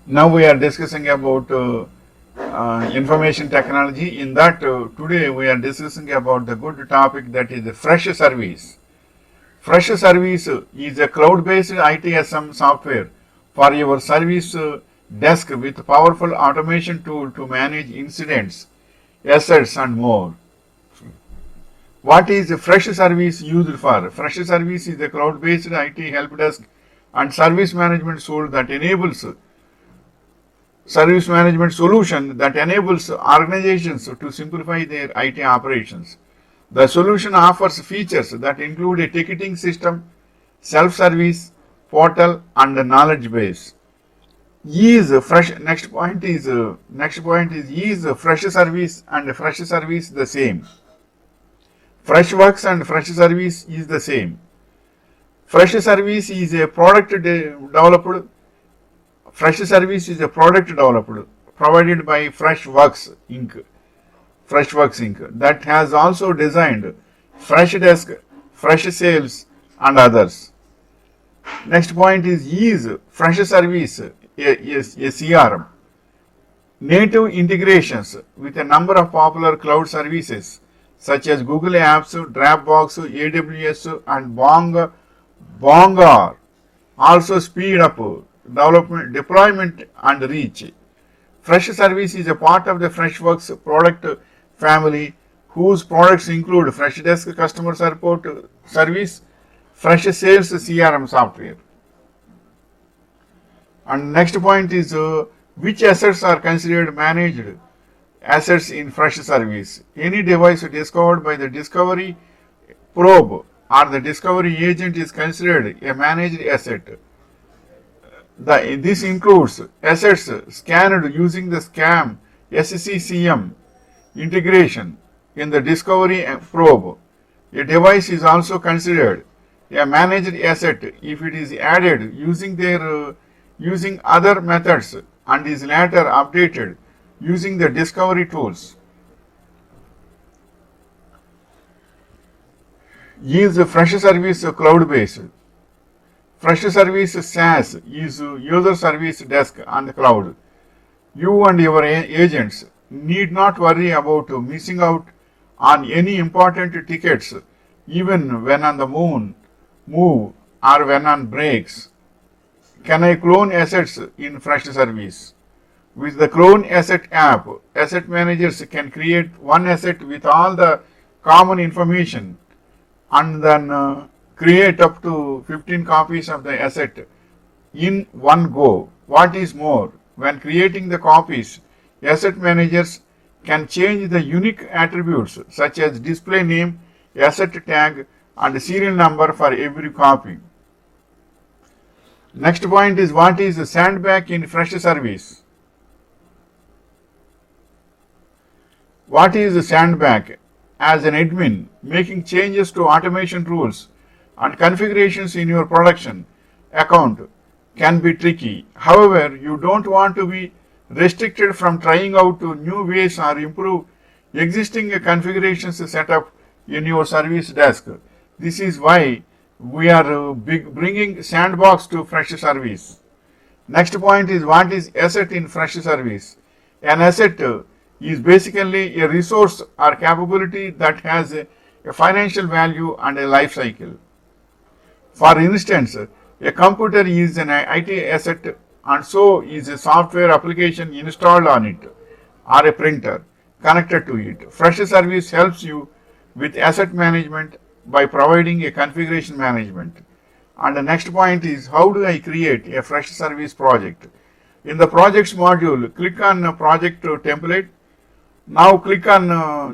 Now we are discussing about information technology. In that, today we are discussing about the good topic, that is the Freshservice. Freshservice is a cloud-based ITSM software for your service desk with powerful automation tool to manage incidents, assets, and more. What is Freshservice used for? Freshservice is a cloud-based IT help desk and service management tool that enables service management solution that enables organizations to simplify their IT operations. The solution offers features that include a ticketing system, self-service, portal, and a knowledge base. Next point is Freshservice and Freshservice the same. Freshworks and Freshservice is the same. Freshservice is a product developed Freshservice is a product developed provided by Freshworks Inc. That has also designed Freshdesk, Freshsales, and others. Next point is Freshservice a CRM. Native integrations with a number of popular cloud services such as Google Apps, Dropbox, AWS, and Bongar also speed up development, deployment, and reach. Freshservice is a part of the Freshworks product family, whose products include Freshdesk customer support service, Freshsales CRM software. And next point is which assets are considered managed assets in Freshservice. Any device discovered by the discovery probe or the discovery agent is considered a managed asset. This includes assets scanned using the SCCM integration in the discovery probe. A device is also considered a managed asset if it is added using other methods and is later updated using the discovery tools. Is Freshservice cloud-based? Freshservice SaaS is user service desk on the cloud. You and your agents need not worry about missing out on any important tickets, even when on the move, or when on breaks. Can I clone assets in Freshservice? With the Clone Asset app, asset managers can create one asset with all the common information and then create up to 15 copies of the asset in one go. What is more, when creating the copies, asset managers can change the unique attributes such as display name, asset tag, and serial number for every copy. Next point is what is the sandbag in Freshservice? What is the sandbag? As an admin, making changes to automation rules and configurations in your production account can be tricky. However, you don't want to be restricted from trying out new ways or improve existing configurations set up in your service desk. This is why we are bringing Sandbox to Freshservice. Next point is what is asset in Freshservice? An asset is basically a resource or capability that has a financial value and a life cycle. For instance, a computer is an IT asset and so is a software application installed on it or a printer connected to it. Freshservice helps you with asset management by providing a configuration management. And the next point is how do I create a Freshservice project? In the projects module, click on project template. Now click on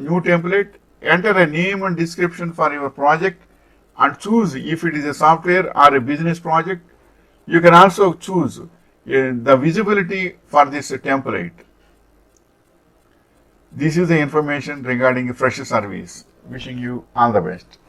new template, enter a name and description for your project and choose if it is a software or a business project. You can also choose the visibility for this template. This is the information regarding Freshservice. Wishing you all the best.